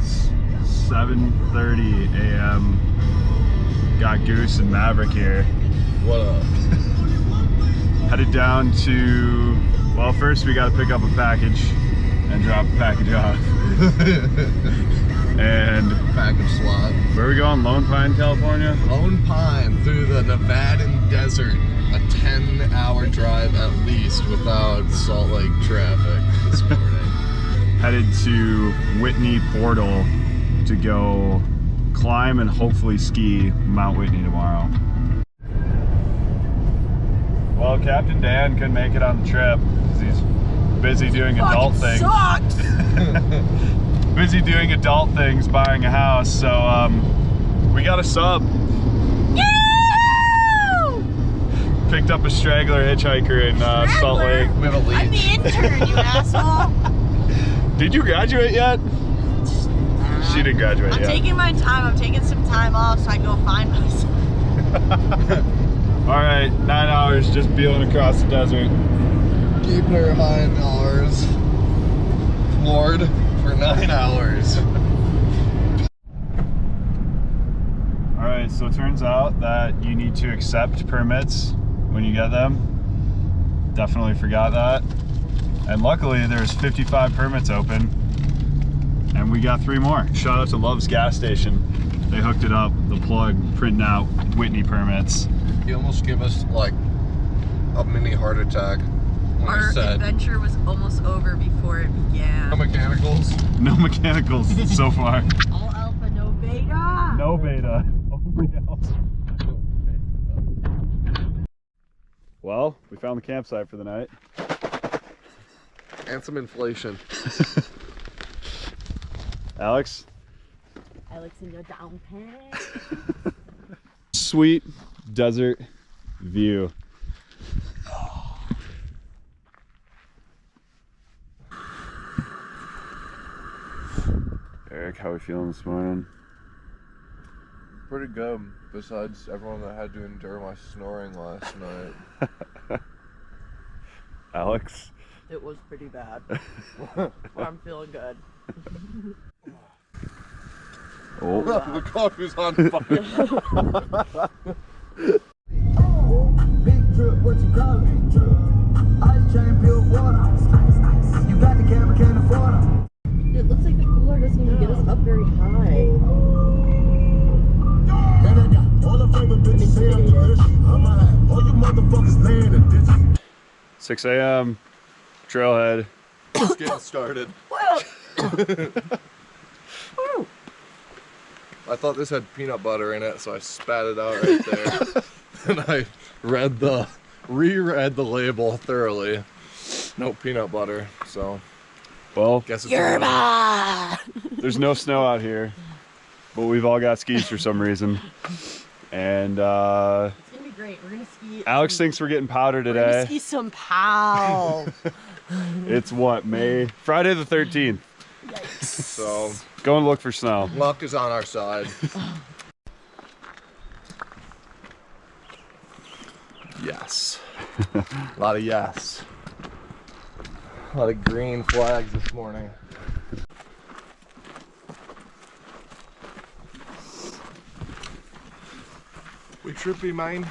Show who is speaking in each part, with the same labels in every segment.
Speaker 1: It's 7:30 a.m. Got Goose and Maverick here.
Speaker 2: What up?
Speaker 1: Headed down to, well, first we got to pick up a package and drop a package off. And
Speaker 2: package swap.
Speaker 1: Where are we going? Lone Pine, California?
Speaker 2: Lone Pine through the Nevadan desert. A 10-hour drive at least without Salt Lake traffic this morning.
Speaker 1: Headed to Whitney Portal to go climb and hopefully ski Mount Whitney tomorrow. Well, Captain Dan couldn't make it on the trip because he's busy doing adult things. Busy doing adult things, buying a house. So we got a sub. Picked up a straggler hitchhiker in Salt Lake.
Speaker 2: We have a lead.
Speaker 3: I'm the intern, you asshole.
Speaker 1: Did you graduate yet? She didn't graduate yet.
Speaker 3: I'm taking my time. I'm taking some time off so I can go find myself.
Speaker 1: All right, 9 hours just beeling across the desert.
Speaker 2: Keeping her hind hours floored for 9 hours.
Speaker 1: All right, so it turns out that you need to accept permits when you get them. Definitely forgot that. And luckily there's 55 permits open and we got 3 more. Shout out to Love's gas station. They hooked it up, the plug, printing out Whitney permits.
Speaker 2: He almost gave us like a mini heart attack when
Speaker 3: Our
Speaker 2: he said
Speaker 3: adventure was almost over before it began.
Speaker 2: no mechanicals.
Speaker 1: No mechanicals so far.
Speaker 3: All alpha, no beta.
Speaker 1: No beta. Only alpha. Well, we found the campsite for the night.
Speaker 2: And some inflation.
Speaker 1: Alex?
Speaker 3: Alex in your down pants.
Speaker 1: Sweet desert view. Eric, how are we feeling this morning?
Speaker 2: Pretty good, besides everyone that had to endure my snoring last night.
Speaker 1: Alex?
Speaker 3: It was pretty bad. But I'm feeling good.
Speaker 1: Oh.
Speaker 2: The coffee's on fire.
Speaker 4: Big drip, what you call it? Big drip. Ice chain, pure water. You got the camera, can't afford it.
Speaker 3: It looks like the cooler doesn't even get us up very high.
Speaker 4: All the favorite bitches say I'm delicious. I'm high. All you motherfuckers laying in ditches.
Speaker 1: 6 a.m. trailhead.
Speaker 2: Just getting started. I thought this had peanut butter in it, so I spat it out right there. And I reread the label thoroughly. No peanut butter, so
Speaker 1: Well,
Speaker 2: guess it's
Speaker 3: Yerba!
Speaker 1: there's no snow out here, but we've all got skis for some reason. And
Speaker 3: It's gonna be great. We're gonna ski.
Speaker 1: Alex thinks we're getting powder
Speaker 3: We're gonna
Speaker 1: today.
Speaker 3: ski some pow.
Speaker 1: It's what, Friday the 13th.
Speaker 3: Yikes.
Speaker 2: So
Speaker 1: Go and look for snow.
Speaker 2: luck is on our side. Yes. A lot of yes. A lot of green flags this morning. We trippy, mine.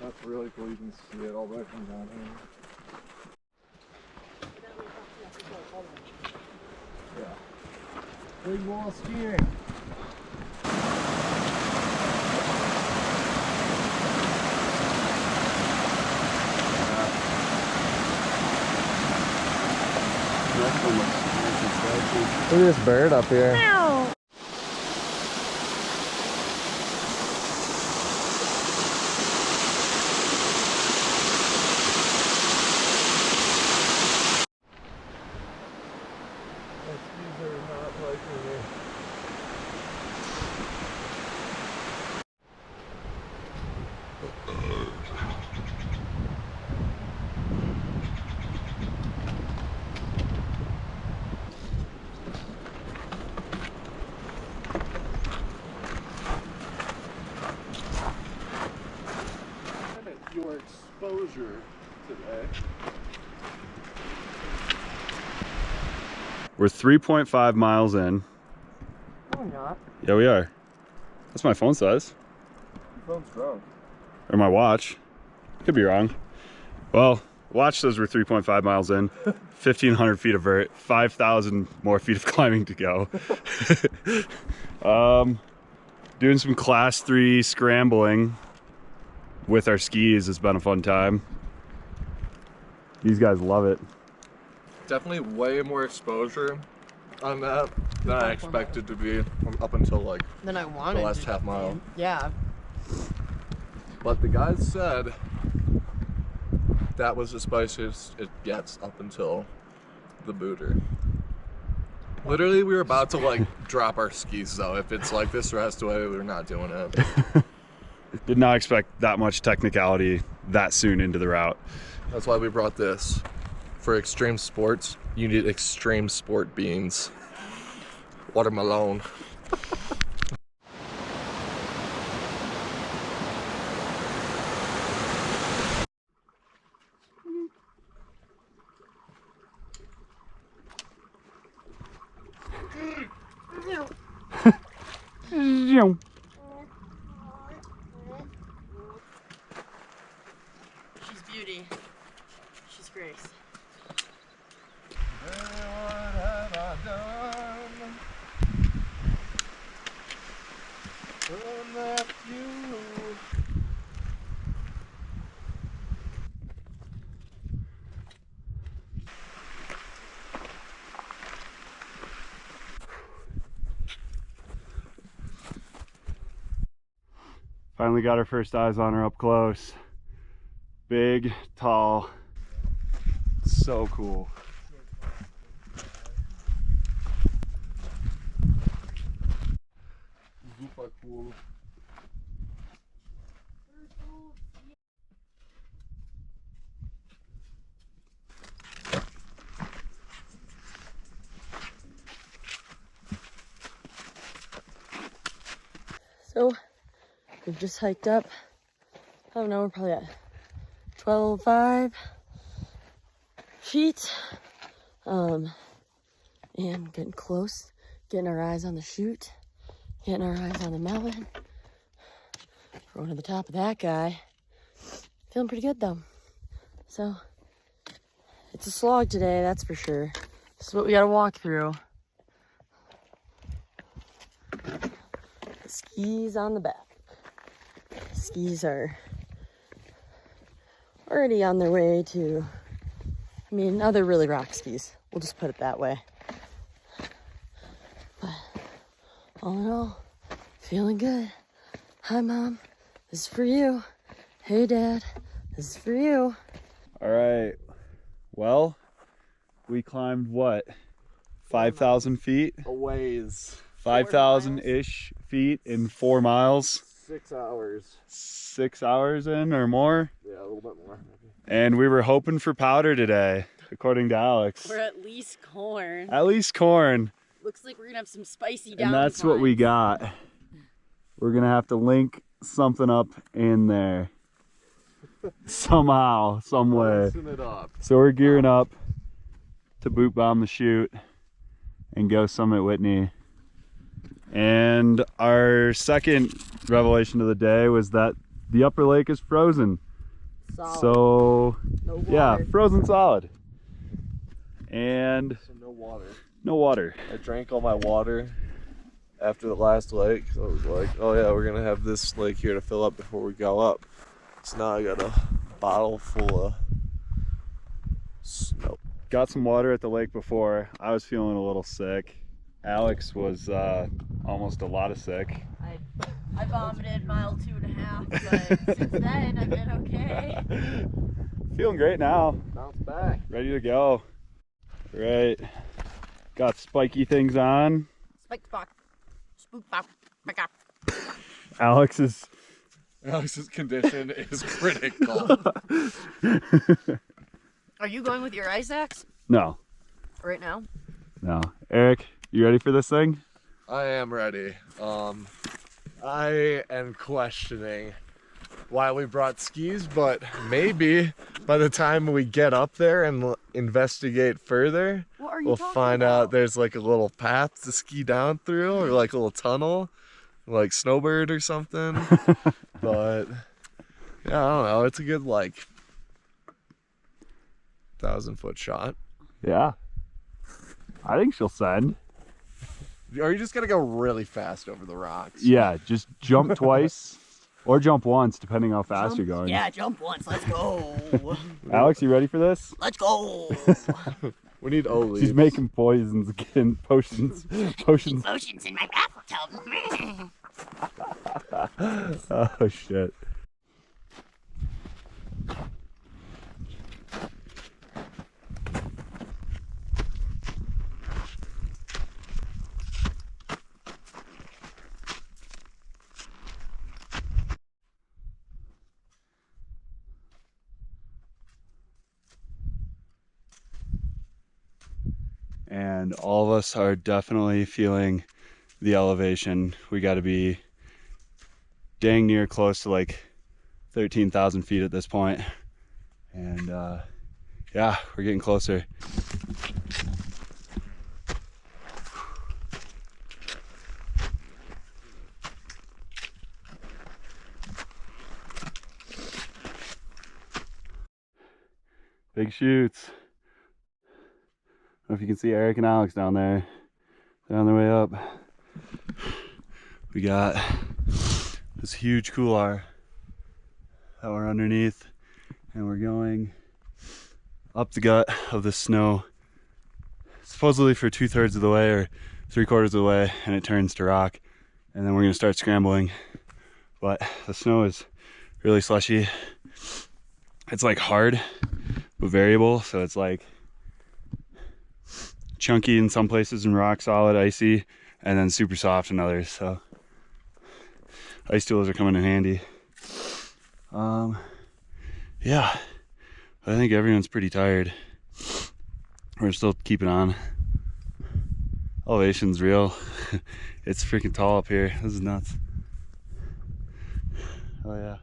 Speaker 2: That's really cool. You can see it all the way from down here. Yeah. Big wall skiing. Look at this bird up here. Your exposure today.
Speaker 1: We're 3.5 miles in.
Speaker 3: No, we're not.
Speaker 1: Yeah, we are. That's my phone size.
Speaker 2: Your phone's wrong.
Speaker 1: Or my watch. Could be wrong. Well, watch says we're 3.5 miles in. 1,500 feet of vert. 5,000 more feet of climbing to go. Doing some class 3 scrambling with our skis has been a fun time. These guys love it.
Speaker 2: Definitely way more exposure on that than I expected to be up until like
Speaker 3: Then I wanted
Speaker 2: the last
Speaker 3: to
Speaker 2: half mile.
Speaker 3: Yeah.
Speaker 2: But the guys said that was the spiciest it gets up until the booter. Literally, we were about to like drop our skis though. If it's like this the rest of the way, we're not doing it.
Speaker 1: Did not expect that much technicality that soon into the route.
Speaker 2: That's why we brought this. For extreme sports, you need extreme sport beans. Watermelon.
Speaker 3: She's beauty. She's grace.
Speaker 2: What have I done? When left you.
Speaker 1: Finally got our first eyes on her up close. Big, tall, so cool.
Speaker 2: Super cool.
Speaker 3: So, we've just hiked up. I don't know, we're probably at 12,500 feet. And getting close, getting our eyes on the chute, getting our eyes on the mountain. Going to the top of that guy. Feeling pretty good though. So, it's a slog today, that's for sure. This is what we gotta walk through. The skis on the back. Skis are already on their way to, I mean, now they're really rock skis. We'll just put it that way. But all in all, feeling good. Hi, Mom. This is for you. Hey, Dad. This is for you.
Speaker 1: All right. Well, we climbed what? 5,000 feet?
Speaker 2: A ways.
Speaker 1: 5,000-ish feet in 4 miles.
Speaker 2: 6 hours.
Speaker 1: 6 hours in or more.
Speaker 2: Yeah, a little bit more maybe.
Speaker 1: And we were hoping for powder today, according to Alex.
Speaker 3: We're at least corn.
Speaker 1: At least corn.
Speaker 3: Looks like we're gonna have some spicy down.
Speaker 1: And that's what we got. We're gonna have to link something up in there. Somehow, some way.
Speaker 2: Loosen it up.
Speaker 1: So we're gearing up to boot bomb the chute and go summit Whitney. And our second revelation of the day was that the upper lake is frozen.
Speaker 3: Solid.
Speaker 1: So
Speaker 3: No water.
Speaker 1: yeah, frozen solid. And
Speaker 2: So no water.
Speaker 1: no water.
Speaker 2: I drank all my water after the last lake. So I was like, oh yeah, we're gonna have this lake here to fill up before we go up. So now I got a bottle full of snow.
Speaker 1: Got some water at the lake before. I was feeling a little sick. Alex was almost a lot of sick.
Speaker 3: I vomited mile 2.5, but since then I've been okay.
Speaker 1: Feeling great now.
Speaker 2: Bounce back.
Speaker 1: Ready to go. Right. Got spiky things on.
Speaker 3: Spike fuck. Spook fuck. Back up.
Speaker 1: Alex's
Speaker 2: condition is critical.
Speaker 3: Are you going with your ice axe
Speaker 1: No.
Speaker 3: right now?
Speaker 1: No. Eric, you ready for this thing?
Speaker 2: I am ready. I am questioning why we brought skis, but maybe by the time we get up there and investigate further,
Speaker 3: What are you
Speaker 2: we'll
Speaker 3: talking
Speaker 2: find
Speaker 3: about?
Speaker 2: out there's like a little path to ski down through, or like a little tunnel, like Snowbird or something. But yeah, I don't know. It's a good like 1,000-foot shot.
Speaker 1: Yeah. I think she'll send.
Speaker 2: Are you just gonna go really fast over the rocks?
Speaker 1: Yeah, just jump twice or jump once, depending how fast you're going.
Speaker 3: Yeah, jump once. Let's go.
Speaker 1: Alex, you ready for this?
Speaker 3: Let's go.
Speaker 2: We need Oli.
Speaker 1: She's making poisons again, potions.
Speaker 3: Potions in my bathtub.
Speaker 1: Oh shit. And all of us are definitely feeling the elevation. We got to be dang near close to like 13,000 feet at this point. And yeah, we're getting closer. Big chutes. I don't know if you can see Eric and Alex down there. They're on their way up. We got this huge couloir that we're underneath, and we're going up the gut of the snow, supposedly for 2/3 of the way or 3/4 of the way, and it turns to rock, and then we're gonna start scrambling. But the snow is really slushy. It's like hard but variable, so it's like chunky in some places and rock solid, icy, and then super soft in others. So ice tools are coming in handy. Yeah, I think everyone's pretty tired. We're still keeping on. Elevation's real. It's freaking tall up here. This is nuts. Oh yeah.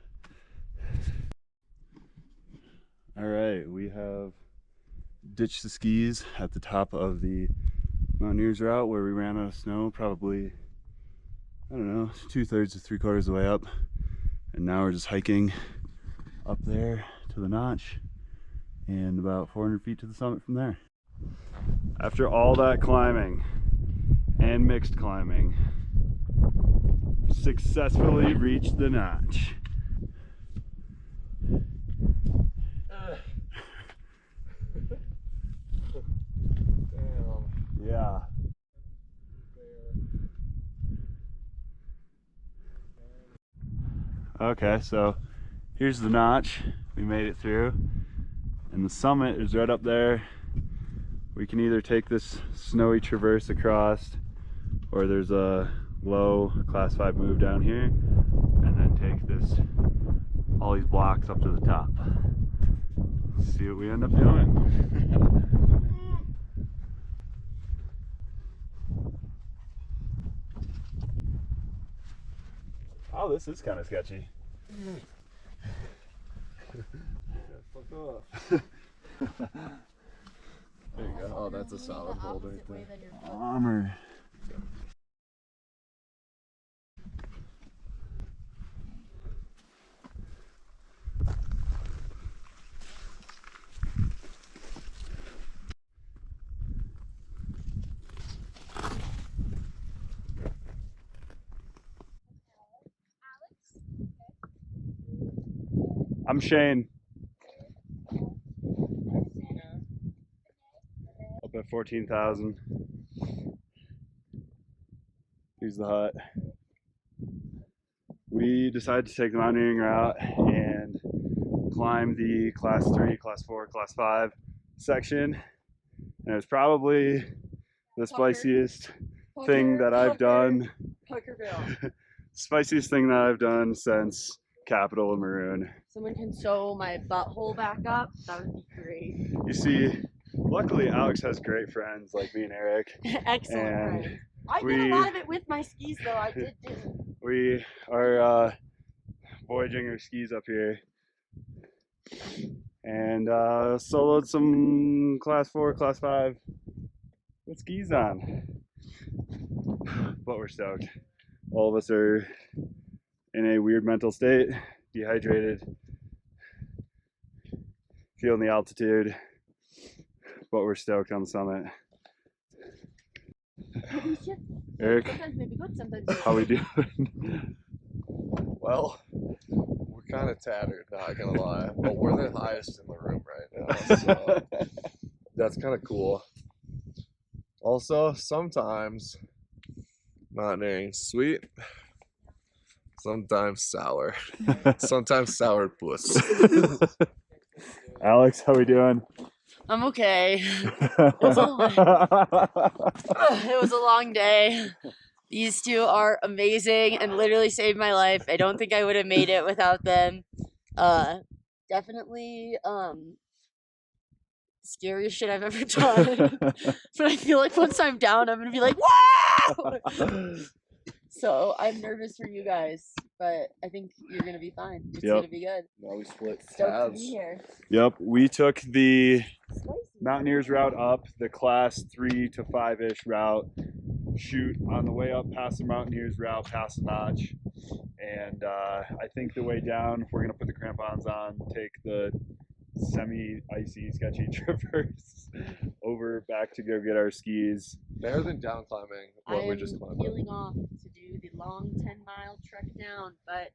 Speaker 1: All right, we have ditched the skis at the top of the Mountaineers route where we ran out of snow, probably, I don't know, 2/3 to 3/4 of the way up. And now we're just hiking up there to the notch and about 400 feet to the summit from there. After all that climbing and mixed climbing, successfully reached the notch. Yeah. Okay, so here's the notch. We made it through, and the summit is right up there. We can either take this snowy traverse across, or there's a low class 5 move down here, and then take this, all these blocks up to the top. See what we end up doing. Oh, this is kind of sketchy.
Speaker 2: Fuck off. There you go. Oh, that's a solid hold right there.
Speaker 1: Bomber. I'm Shane. Up at 14,000. Here's the hut. We decided to take the mountaineering route and climb the class 3, class 4, class 5 section. And it was probably the spiciest thing that I've done. Spiciest thing that I've done since Capital and Maroon.
Speaker 3: Someone can sew my butthole back up. That would be great.
Speaker 1: You see, luckily Alex has great friends like me and Eric.
Speaker 3: Excellent
Speaker 1: And
Speaker 3: friends. I did a lot of it with my skis though. I did do.
Speaker 1: We are voyaging our skis up here and soloed some class 4, class 5 Put skis on. But we're stoked. All of us are in a weird mental state, dehydrated, feeling the altitude, but we're stoked on the summit. Eric,
Speaker 3: Sometimes maybe good, sometimes
Speaker 1: how we doing?
Speaker 2: Well, we're kind of tattered, not gonna lie, but we're the highest in the room right now, so that's kind of cool. Also, sometimes mountaineering sweet, sometimes sour, sometimes sour puss.
Speaker 1: Alex, how we doing?
Speaker 3: I'm okay. It was a long day. These two are amazing and literally saved my life. I don't think I would have made it without them. Definitely scariest shit I've ever done. But I feel like once I'm down, I'm gonna be like, wow! So I'm nervous for you guys, but I think you're gonna be fine. It's
Speaker 1: Yep.
Speaker 3: gonna be good.
Speaker 2: Now we split
Speaker 3: Stoked to be
Speaker 2: tabs.
Speaker 3: here.
Speaker 1: Yep, we took the Mountaineers route up, the class 3 to 5-ish route, shoot on the way up past the Mountaineers route, past the notch. And I think the way down, we're gonna put the crampons on, take the semi-icy, sketchy traverse over back to go get our skis.
Speaker 2: Better than down climbing what we just climbed up.
Speaker 3: peeling off to do the long 10-mile trek down, but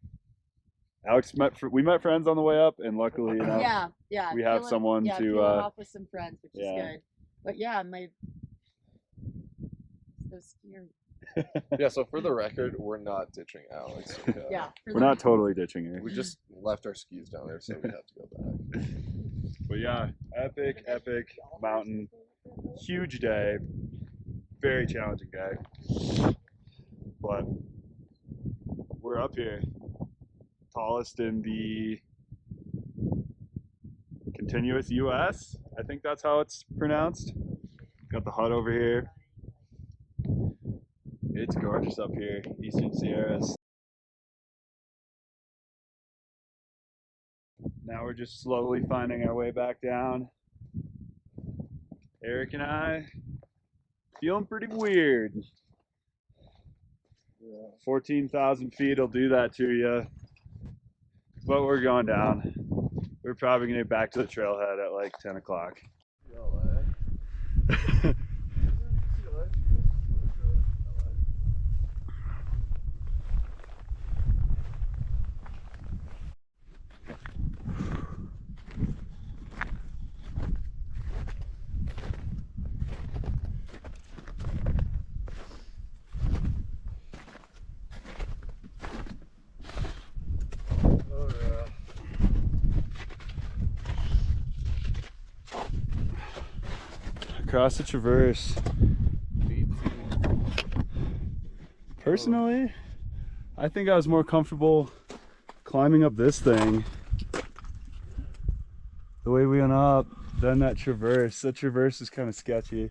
Speaker 1: Alex we met friends on the way up, and luckily, you know,
Speaker 3: yeah,
Speaker 1: we have someone to
Speaker 3: peeling off with some friends, which
Speaker 1: yeah.
Speaker 3: is good. But yeah, so scary.
Speaker 2: Yeah, so for the record, we're not ditching Alex. Okay?
Speaker 3: Yeah,
Speaker 1: we're not totally ditching her.
Speaker 2: We just left our skis down there, so we have to go back.
Speaker 1: But yeah, epic mountain, huge day, very challenging day. But we're up here, tallest in the continuous US. I think that's how it's pronounced. Got the hut over here. It's gorgeous up here, Eastern Sierras. Now we're just slowly finding our way back down. Eric and I feeling pretty weird. 14,000 feet will do that to you. But we're going down. We're probably gonna get back to the trailhead at like 10 o'clock. Across the traverse. Personally, I think I was more comfortable climbing up this thing the way we went up than that traverse. That traverse is kind of sketchy.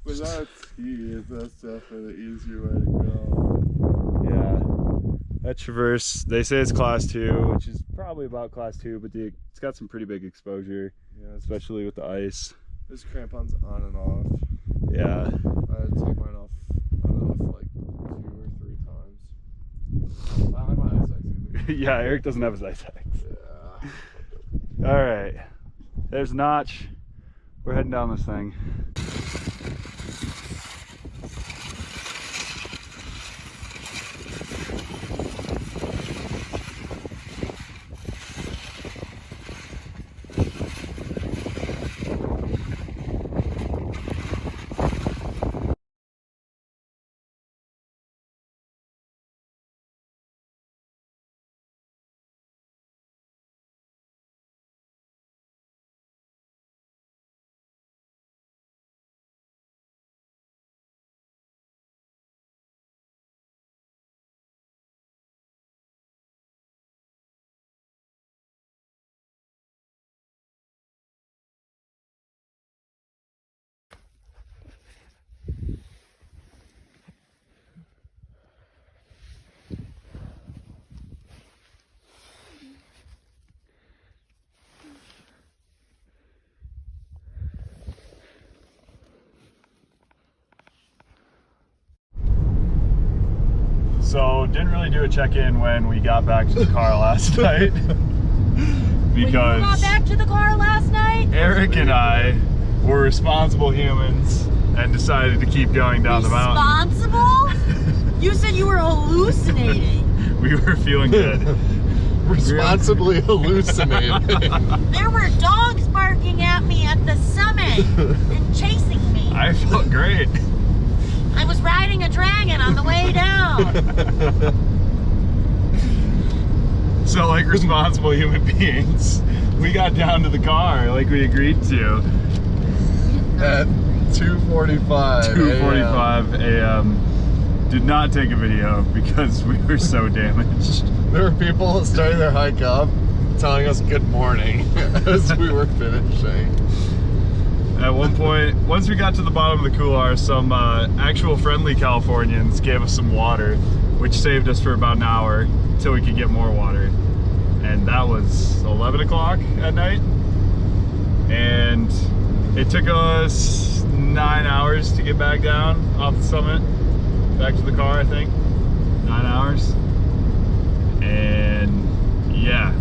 Speaker 5: Without skis, that's definitely the easier way to go.
Speaker 1: Yeah, that traverse, they say it's class 2, which is probably about class 2, but it's got some pretty big exposure,
Speaker 5: Yeah,
Speaker 1: especially with the ice.
Speaker 5: this crampon's on and off.
Speaker 1: Yeah.
Speaker 5: I had to take mine off on and off like 2 or 3 times. I have my eyesight.
Speaker 1: Yeah, Eric doesn't have his eyesight.
Speaker 5: Yeah.
Speaker 1: All right, there's Notch. We're heading down this thing. So didn't really do a check-in when we got back to the car last night.
Speaker 3: When you
Speaker 1: Because
Speaker 3: got back to the car last night?
Speaker 1: Eric and I were responsible humans and decided to keep going down the mountain.
Speaker 3: Responsible? You said you were hallucinating.
Speaker 1: We were feeling good.
Speaker 2: Responsibly hallucinating.
Speaker 3: There were dogs barking at me at the summit and chasing me.
Speaker 1: I felt great.
Speaker 3: I was riding a dragon on the way down.
Speaker 1: So like responsible human beings, we got down to the car like we agreed to.
Speaker 2: At 2:45
Speaker 1: 2:45 a.m. Did not take a video because we were so damaged.
Speaker 2: There were people starting their hike up telling us good morning as we were finishing.
Speaker 1: At one point, once we got to the bottom of the couloir, some actual friendly Californians gave us some water, which saved us for about an hour until we could get more water. And that was 11 o'clock at night. And it took us 9 hours to get back down off the summit, back to the car, I think. 9 hours. And yeah,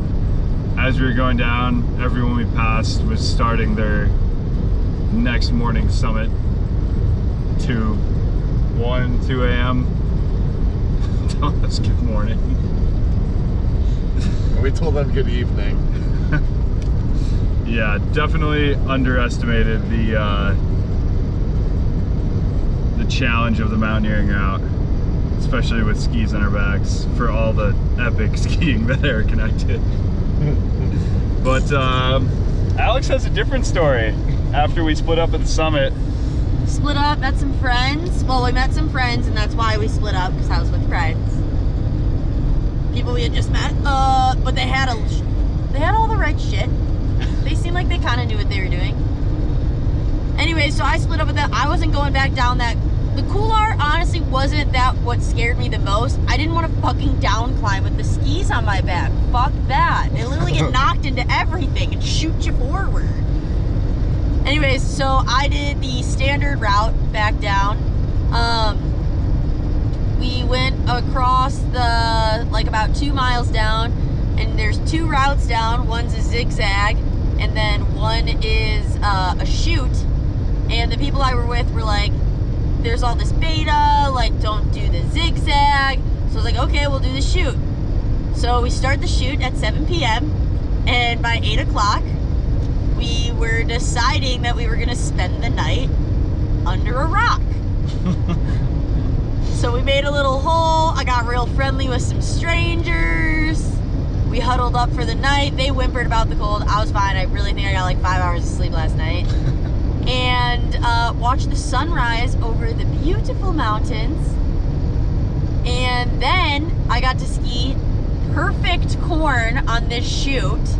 Speaker 1: as we were going down, everyone we passed was starting their next morning summit to 2 a.m. Telling us good morning.
Speaker 2: And we told them good evening.
Speaker 1: Yeah, definitely underestimated the challenge of the mountaineering route, especially with skis on our backs for all the epic skiing that Eric and I did. But Alex has a different story after we split up at the summit.
Speaker 3: Split up, met some friends. Well, we met some friends, and that's why we split up, because I was with friends. People we had just met, but they had all the right shit. They seemed like they kind of knew what they were doing. Anyway, so I split up with them. I wasn't going back down that. The couloir honestly wasn't that what scared me the most. I didn't want to fucking down climb with the skis on my back. Fuck that. They literally get knocked into everything and shoot you forward. Anyways, so I did the standard route back down. We went across the, like about 2 miles down, and there's 2 routes down. One's a zigzag, and then one is a chute. And the people I were with were like, there's all this beta, like don't do the zigzag. So I was like, okay, we'll do the chute. So we start the chute at 7 p.m. and by 8 o'clock, we were deciding that we were gonna spend the night under a rock. So we made a little hole. I got real friendly with some strangers. We huddled up for the night. They whimpered about the cold. I was fine. I really think I got like 5 hours of sleep last night. And watched the sunrise over the beautiful mountains. And then I got to ski perfect corn on this chute.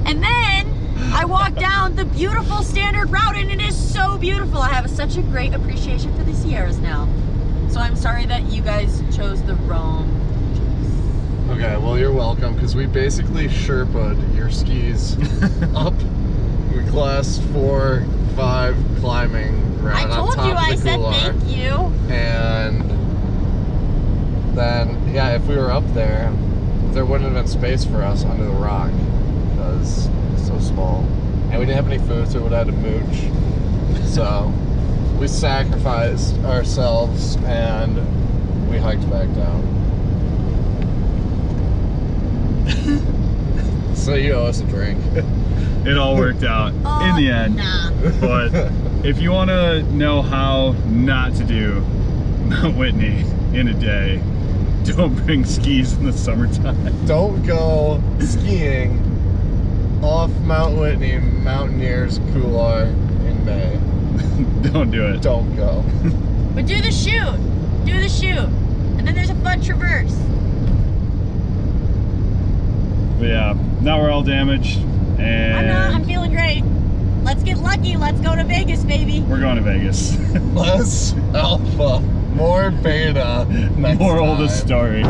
Speaker 3: And then I walked down the beautiful standard route, and it is so beautiful. I have such a great appreciation for the Sierras now. So I'm sorry that you guys chose the wrong choice.
Speaker 2: Okay, well you're welcome, because we basically Sherpa'd your skis up class 4, 5 climbing route
Speaker 3: I told
Speaker 2: on top
Speaker 3: you,
Speaker 2: of the
Speaker 3: I said
Speaker 2: couloir.
Speaker 3: thank you.
Speaker 2: And then, yeah, if we were up there, there wouldn't have been space for us under the rock because it's so small. And we didn't have any food, so we would have had to mooch. So we sacrificed ourselves and we hiked back down. So you owe us a drink.
Speaker 1: It all worked out in the end.
Speaker 3: Nah.
Speaker 1: But if you want to know how not to do Mount Whitney in a day, don't bring skis in the summertime.
Speaker 2: Don't go skiing off Mount Whitney, Mountaineers Couloir in May.
Speaker 1: Don't do it.
Speaker 2: Don't go.
Speaker 3: But do the chute. Do the chute. And then there's a fun traverse.
Speaker 1: But yeah, now we're all damaged, and
Speaker 3: I'm not. I'm feeling great. Let's get lucky. Let's go to Vegas, baby.
Speaker 1: we're going to Vegas.
Speaker 2: Less alpha, more beta. Next
Speaker 1: Moral of the
Speaker 2: time.
Speaker 1: story.